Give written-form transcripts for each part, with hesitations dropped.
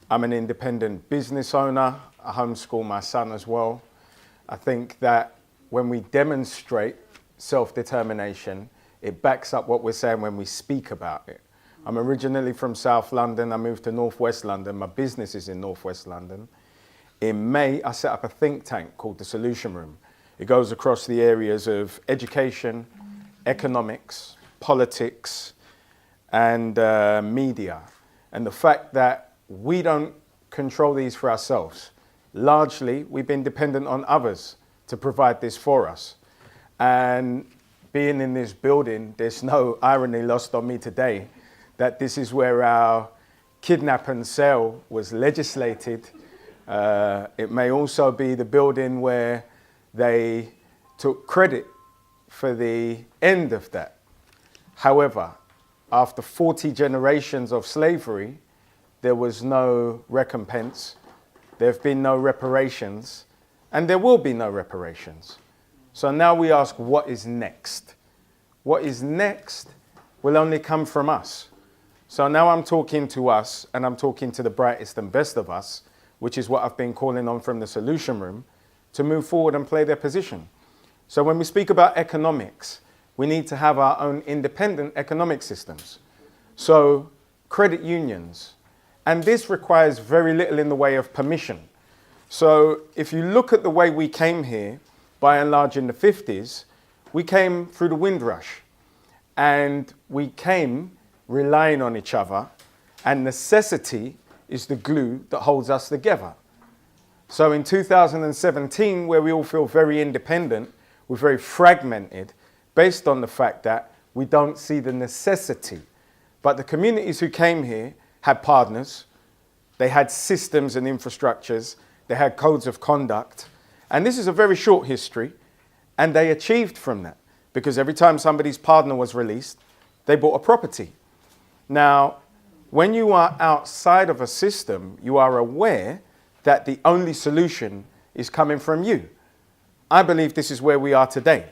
I'm an independent business owner. I homeschool my son as well. I think that when we demonstrate self-determination, it backs up what we're saying when we speak about it. I'm originally from South London. I moved to Northwest London. My business is in Northwest London. In May, I set up a think tank called the Solution Room. It goes across the areas of education, economics, politics, and media. And the fact that we don't control these for ourselves. Largely, we've been dependent on others to provide this for us. And being in this building, there's no irony lost on me today that this is where our kidnap and sale was legislated. It may also be the building where they took credit for the end of that. However, after 40 generations of slavery, there was no recompense, there have been no reparations, and there will be no reparations. So now we ask, what is next? What is next will only come from us. So now I'm talking to us, and I'm talking to the brightest and best of us, which is what I've been calling on from the Solution Room, to move forward and play their position. So when we speak about economics, we need to have our own independent economic systems. So credit unions, and this requires very little in the way of permission. So if you look at the way we came here, by and large in the 50s, we came through the Windrush, and we came relying on each other, and necessity is the glue that holds us together. So in 2017, where we all feel very independent, we're very fragmented, based on the fact that we don't see the necessity. But the communities who came here had partners, they had systems and infrastructures, they had codes of conduct. And this is a very short history, and they achieved from that, because every time somebody's partner was released, they bought a property. Now, when you are outside of a system, you are aware that the only solution is coming from you. I believe this is where we are today.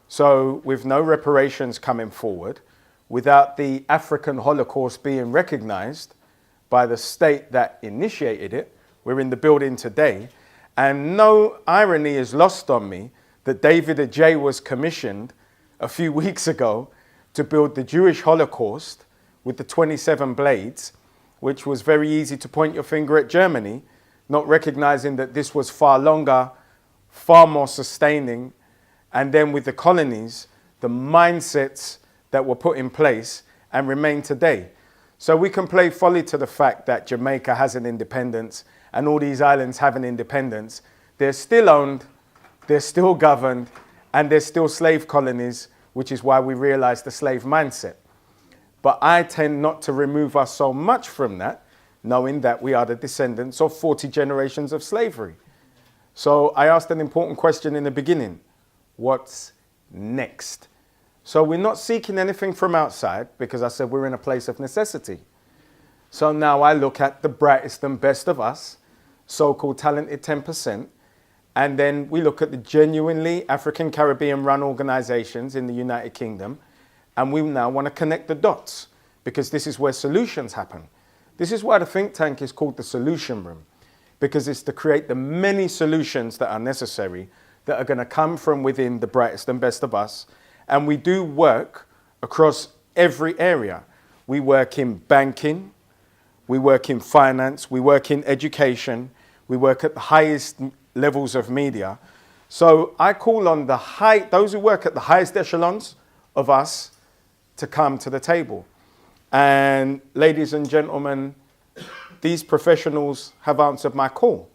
So with no reparations coming forward, without the African Holocaust being recognized by the state that initiated it, we're in the building today, and no irony is lost on me that David Ajay was commissioned a few weeks ago to build the Jewish Holocaust with the 27 blades, which was very easy to point your finger at Germany, not recognizing that this was far longer, far more sustaining. And then with the colonies, the mindsets that were put in place and remain today. So we can play folly to the fact that Jamaica has an independence and all these islands have an independence. They're still owned, they're still governed, and they're still slave colonies, which is why we realize the slave mindset. But I tend not to remove us so much from that, knowing that we are the descendants of 40 generations of slavery. So I asked an important question in the beginning. What's next? So we're not seeking anything from outside, because I said we're in a place of necessity. So now I look at the brightest and best of us, so-called talented 10%, and then we look at the genuinely African Caribbean run organizations in the United Kingdom, and we now want to connect the dots, because this is where solutions happen. This is why the think tank is called the Solution Room, because it's to create the many solutions that are necessary that are going to come from within the brightest and best of us. And we do work across every area. We work in banking, we work in finance, we work in education, we work at the highest levels of media. So I call on those who work at the highest echelons of us to come to the table. And ladies and gentlemen, these professionals have answered my call.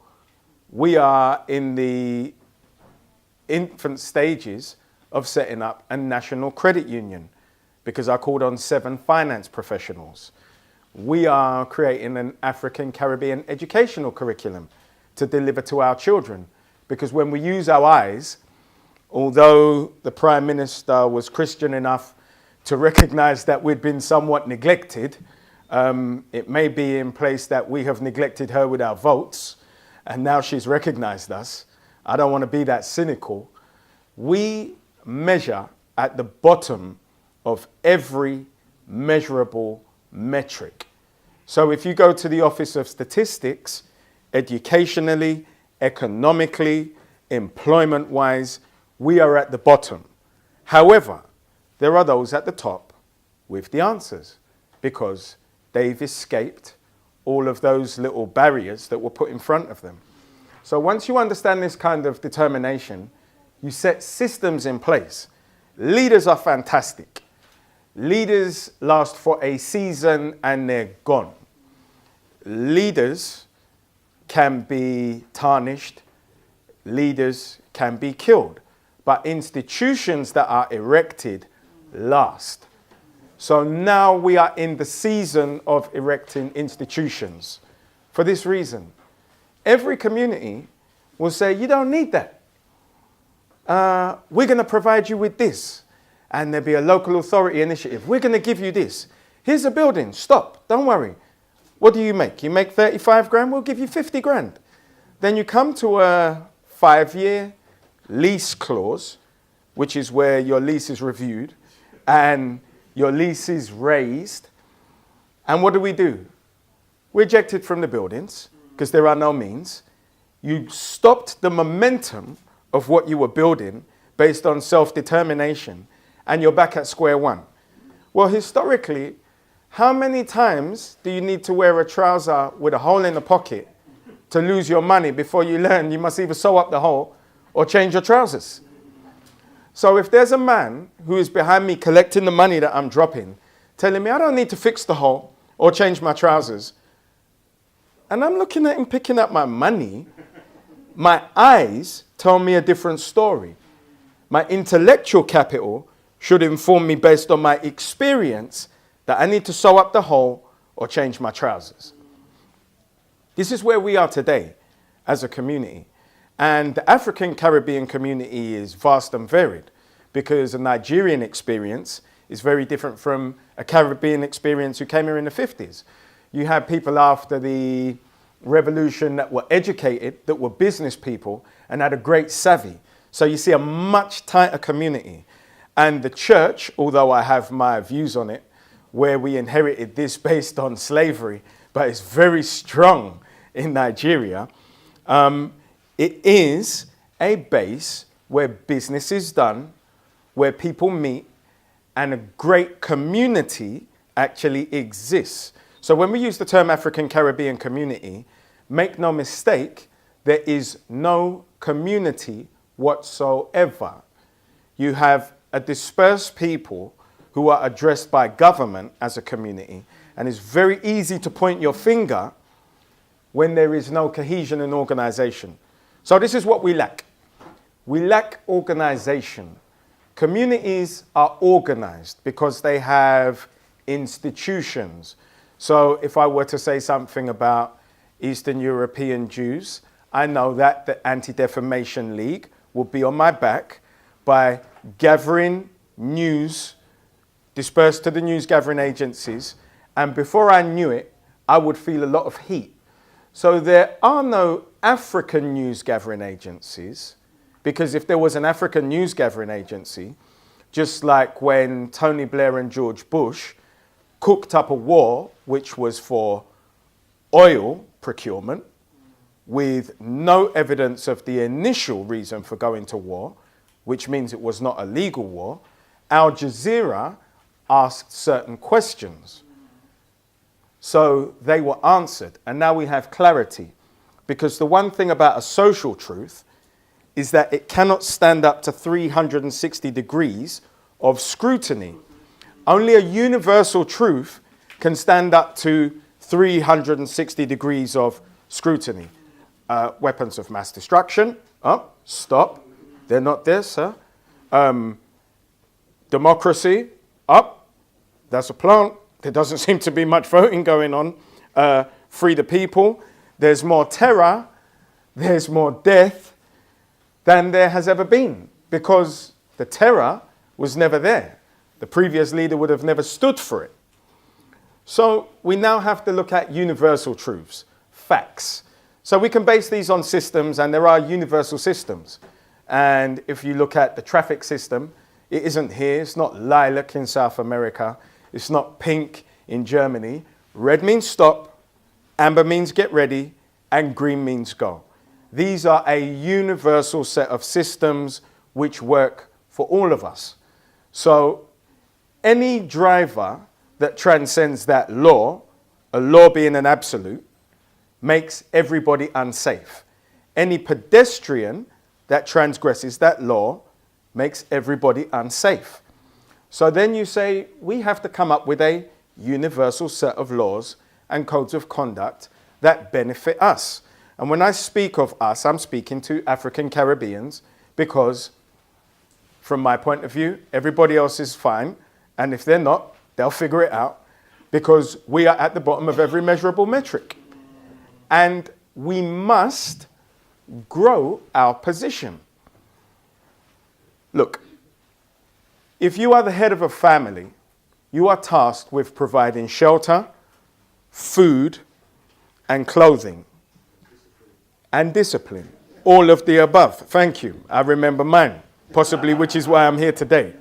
We are in the infant stages of setting up a national credit union, because I called on 7 finance professionals. We are creating an African Caribbean educational curriculum to deliver to our children, because when we use our eyes, although the Prime Minister was Christian enough to recognize that we'd been somewhat neglected, it may be in place that we have neglected her with our votes, and now she's recognized us. I don't want to be that cynical. We measure at the bottom of every measurable metric. So if you go to the Office of Statistics, educationally, economically, employment-wise, we are at the bottom. However, there are those at the top with the answers because they've escaped all of those little barriers that were put in front of them. So once you understand this kind of determination, you set systems in place. Leaders are fantastic. Leaders last for a season and they're gone. Leaders can be tarnished. Leaders can be killed. But institutions that are erected last. So now we are in the season of erecting institutions. For this reason, every community will say, you don't need that. We're going to provide you with this. And there'll be a local authority initiative. We're going to give you this. Here's a building. Stop. Don't worry. What do you make? You make 35 grand? We'll give you 50 grand. Then you come to a 5-year lease clause, which is where your lease is reviewed and your lease is raised. And what do? We ejected from the buildings because there are no means. You stopped the momentum of what you were building based on self-determination, and you're back at square one. Well, historically, how many times do you need to wear a trouser with a hole in the pocket to lose your money before you learn you must either sew up the hole or change your trousers? So if there's a man who is behind me collecting the money that I'm dropping, telling me I don't need to fix the hole or change my trousers, and I'm looking at him picking up my money, my eyes tell me a different story. My intellectual capital should inform me based on my experience that I need to sew up the hole or change my trousers. This is where we are today as a community. And the African Caribbean community is vast and varied because a Nigerian experience is very different from a Caribbean experience who came here in the 50s. You had people after the revolution that were educated, that were business people and had a great savvy. So you see a much tighter community. And the church, although I have my views on it, where we inherited this based on slavery, but it's very strong in Nigeria, it is a base where business is done, where people meet, and a great community actually exists. So when we use the term African Caribbean community, make no mistake, there is no community whatsoever. You have a dispersed people who are addressed by government as a community, and it's very easy to point your finger when there is no cohesion and organization. So this is what we lack. We lack organization. Communities are organized because they have institutions. So if I were to say something about Eastern European Jews, I know that the Anti-Defamation League will be on my back by gathering news, dispersed to the news gathering agencies, and before I knew it, I would feel a lot of heat. So there are no African news gathering agencies, because if there was an African news gathering agency, just like when Tony Blair and George Bush cooked up a war which was for oil procurement with no evidence of the initial reason for going to war, which means it was not a legal war, Al Jazeera asked certain questions. So they were answered, and now we have clarity. Because the one thing about a social truth is that it cannot stand up to 360 degrees of scrutiny. Only a universal truth can stand up to 360 degrees of scrutiny. Weapons of mass destruction. Oh, stop. They're not there, sir. Democracy. Up. That's a plant. There doesn't seem to be much voting going on. Free the people. There's more terror. There's more death than there has ever been, because the terror was never there. The previous leader would have never stood for it. So we now have to look at universal truths, facts. So we can base these on systems, and there are universal systems. And if you look at the traffic system, it isn't here. It's not lilac in South America. It's not pink in Germany. Red means stop, amber means get ready, and green means go. These are a universal set of systems which work for all of us. So any driver that transcends that law, a law being an absolute, makes everybody unsafe. Any pedestrian that transgresses that law makes everybody unsafe. So then you say, we have to come up with a universal set of laws and codes of conduct that benefit us. And when I speak of us, I'm speaking to African Caribbeans because, from my point of view, everybody else is fine. And if they're not, they'll figure it out because we are at the bottom of every measurable metric. And we must grow our position. Look, if you are the head of a family, you are tasked with providing shelter, food, and clothing, and discipline. All of the above. Thank you. I remember mine, possibly which is why I'm here today.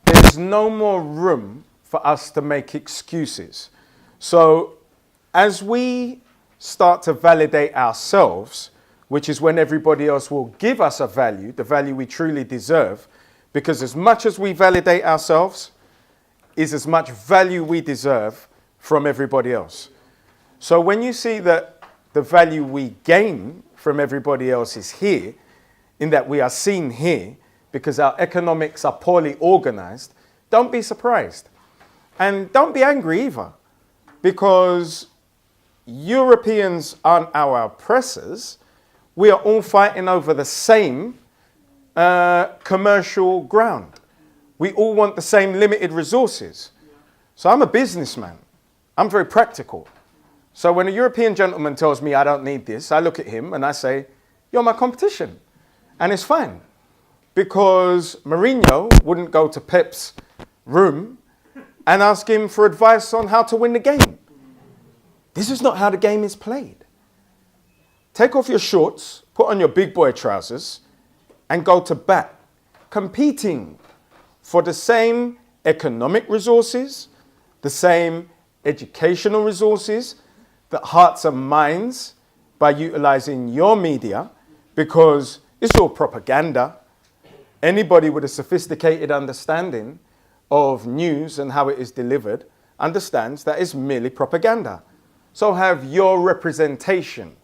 There's no more room for us to make excuses. So as we start to validate ourselves, which is when everybody else will give us a value, the value we truly deserve, because as much as we validate ourselves is as much value we deserve from everybody else. So when you see that the value we gain from everybody else is here, in that we are seen here because our economics are poorly organized, don't be surprised. And don't be angry either, because Europeans aren't our oppressors. We are all fighting over the same commercial ground. We all want the same limited resources. So I'm a businessman. I'm very practical. So when a European gentleman tells me I don't need this, I look at him and I say, you're my competition. And it's fine. Because Mourinho wouldn't go to Pep's room and ask him for advice on how to win the game. This is not how the game is played. Take off your shorts, put on your big boy trousers, and go to bat, competing for the same economic resources, the same educational resources, the hearts and minds, by utilizing your media, because it's all propaganda. Anybody with a sophisticated understanding of news and how it is delivered understands that it's merely propaganda. So have your representation,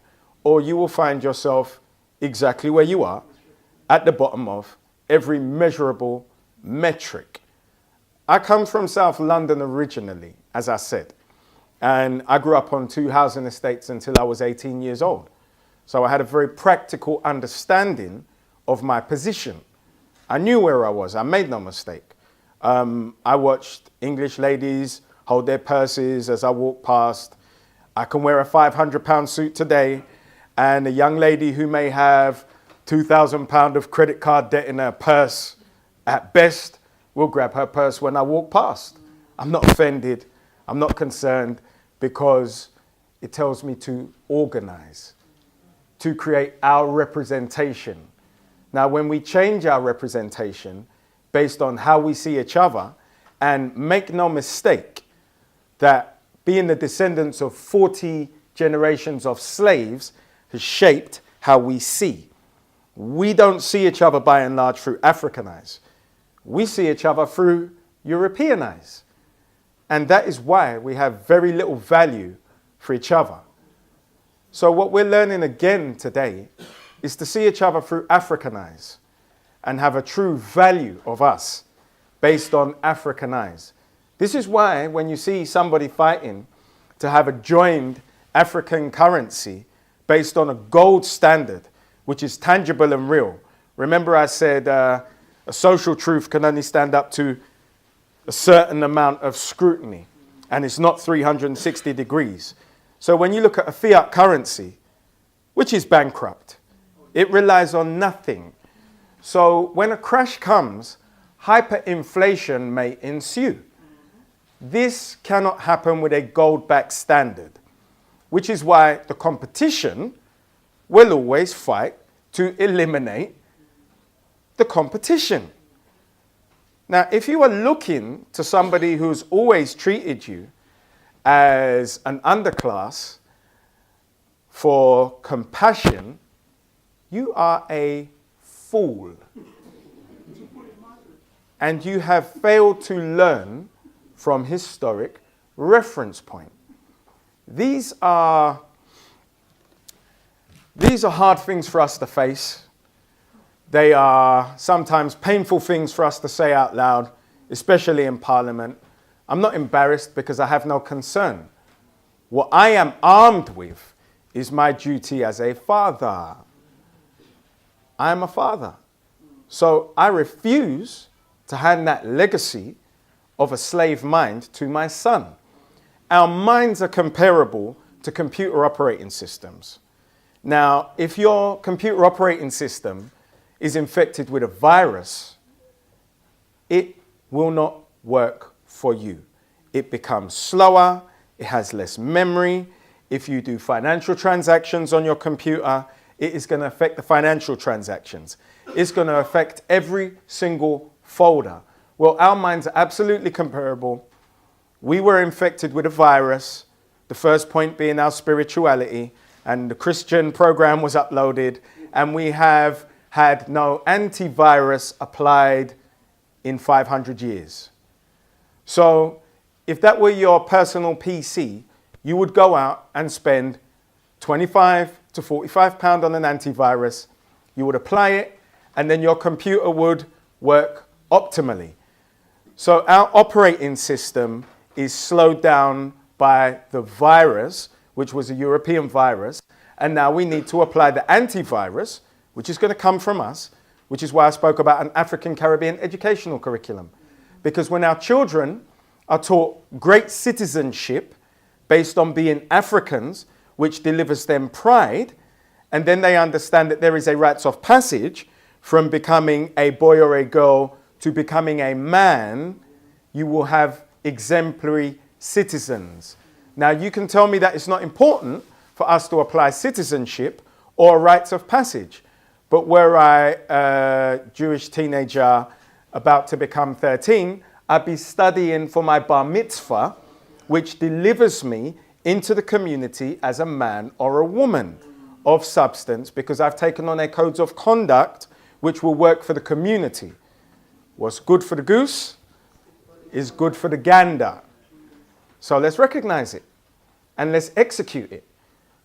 or you will find yourself exactly where you are, at the bottom of every measurable metric. I come from South London originally, as I said, and I grew up on 2 housing estates until I was 18 years old. So I had a very practical understanding of my position. I knew where I was. I made no mistake. I watched English ladies hold their purses as I walked past. I can wear a £500 suit today, and a young lady who may have £2,000 of credit card debt in her purse, at best, will grab her purse when I walk past. I'm not offended. I'm not concerned, because it tells me to organize, to create our representation. Now, when we change our representation based on how we see each other, and make no mistake that being the descendants of 40 generations of slaves has shaped how we see. We don't see each other by and large through African eyes. We see each other through European eyes. And that is why we have very little value for each other. So what we're learning again today is to see each other through African eyes and have a true value of us based on African eyes. This is why when you see somebody fighting to have a joined African currency based on a gold standard, which is tangible and real. Remember I said a social truth can only stand up to a certain amount of scrutiny, and it's not 360 degrees. So when you look at a fiat currency, which is bankrupt, it relies on nothing. So when a crash comes, hyperinflation may ensue. This cannot happen with a gold-backed standard, which is why the competition will always fight to eliminate the competition. Now, if you are looking to somebody who's always treated you as an underclass for compassion, you are a fool. And you have failed to learn from historic reference point. These are hard things for us to face. They are sometimes painful things for us to say out loud, especially in Parliament. I'm not embarrassed because I have no concern. What I am armed with is my duty as a father. I am a father. So I refuse to hand that legacy of a slave mind to my son. Our minds are comparable to computer operating systems. Now, if your computer operating system is infected with a virus, it will not work for you. It becomes slower, it has less memory. If you do financial transactions on your computer, it is going to affect the financial transactions. It's going to affect every single folder. Well, our minds are absolutely comparable. We were infected with a virus, the first point being our spirituality, and the Christian program was uploaded, and we have had no antivirus applied in 500 years. So if that were your personal PC, you would go out and spend 25 to 45 pounds on an antivirus. You would apply it, and then your computer would work optimally. So our operating system is slowed down by the virus, which was a European virus, and now we need to apply the antivirus, which is going to come from us, which is why I spoke about an African Caribbean educational curriculum. Because when our children are taught great citizenship based on being Africans, which delivers them pride, and then they understand that there is a rites of passage from becoming a boy or a girl to becoming a man, you will have exemplary citizens. Now, you can tell me that it's not important for us to apply citizenship or rites of passage. But were I a Jewish teenager about to become 13, I'd be studying for my bar mitzvah, which delivers me into the community as a man or a woman of substance, because I've taken on a codes of conduct which will work for the community. What's good for the goose is good for the gander. So let's recognize it and let's execute it,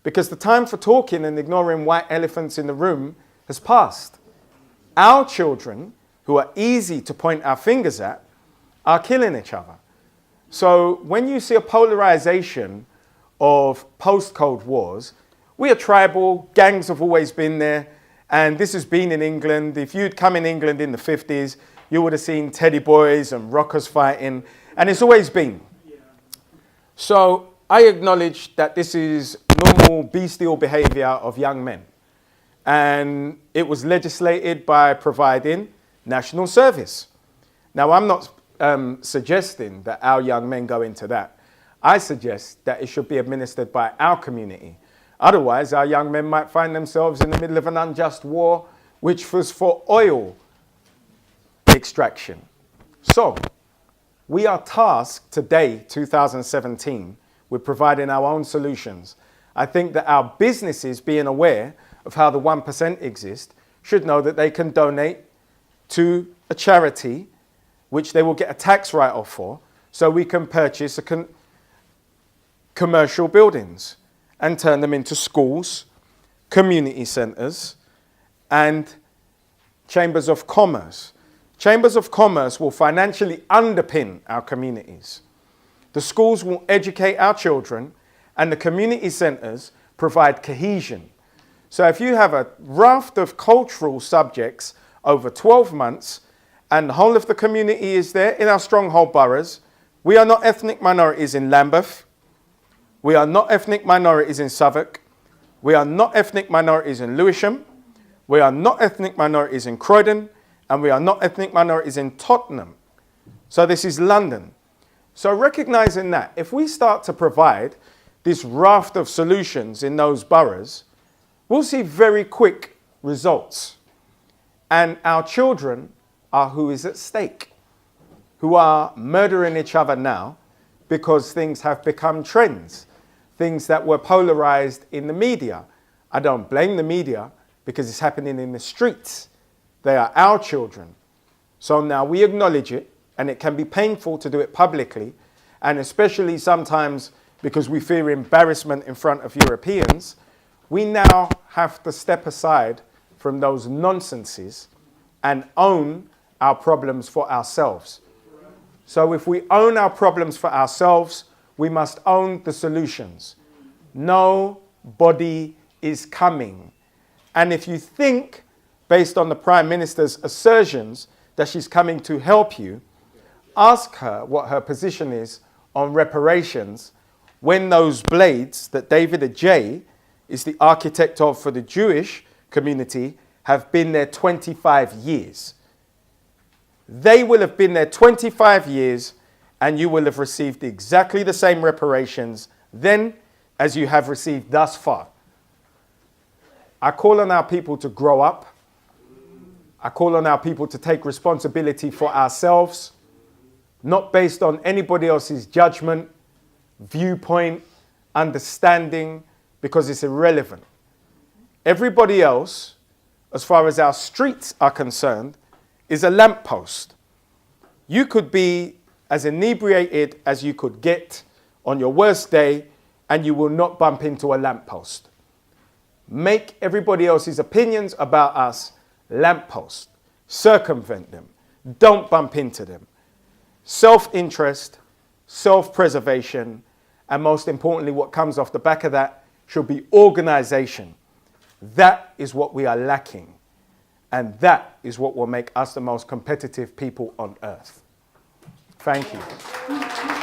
because the time for talking and ignoring white elephants in the room has passed. Our children, who are easy to point our fingers at, are killing each other. So when you see a polarization of post-Cold Wars, we are tribal, gangs have always been there, and this has been in England. If you'd come in England in the 50s, you would have seen teddy boys and rockers fighting, and it's always been. So I acknowledge that this is normal bestial behavior of young men. And it was legislated by providing national service. Now, I'm not suggesting that our young men go into that. I suggest that it should be administered by our community. Otherwise, our young men might find themselves in the middle of an unjust war, which was for oil extraction. So, we are tasked today, 2017, with providing our own solutions. I think that our businesses, being aware of how the 1% exist, should know that they can donate to a charity, which they will get a tax write-off for, so we can purchase commercial buildings and turn them into schools, community centres, and chambers of commerce. Chambers of commerce will financially underpin our communities. The schools will educate our children, and the community centres provide cohesion. So if you have a raft of cultural subjects over 12 months, and the whole of the community is there in our stronghold boroughs, we are not ethnic minorities in Lambeth, we are not ethnic minorities in Southwark, we are not ethnic minorities in Lewisham, we are not ethnic minorities in Croydon, and we are not ethnic minorities in Tottenham. So this is London. So recognizing that, if we start to provide this raft of solutions in those boroughs, we'll see very quick results. And our children are who is at stake. who are murdering each other now because things have become trends, things that were polarized in the media. I don't blame the media because it's happening in the streets. They are our children. So now we acknowledge it, and it can be painful to do it publicly, and especially sometimes because we fear embarrassment in front of Europeans, we now have to step aside from those nonsenses and own our problems for ourselves. So if we own our problems for ourselves, we must own the solutions. Nobody is coming. And if you think, based on the Prime Minister's assertions, that she's coming to help you, ask her what her position is on reparations when those blades that David Ajay is the architect of for the Jewish community have been there 25 years. They will have been there 25 years, and you will have received exactly the same reparations then as you have received thus far. I call on our people to grow up. I call on our people to take responsibility for ourselves, not based on anybody else's judgment, viewpoint, understanding, because it's irrelevant. Everybody else, as far as our streets are concerned, is a lamppost. You could be as inebriated as you could get on your worst day, and you will not bump into a lamppost. Make everybody else's opinions about us lampposts. Circumvent them. Don't bump into them. Self-interest, self-preservation, and most importantly, what comes off the back of that should be organization. That is what we are lacking. And that is what will make us the most competitive people on earth. Thank you.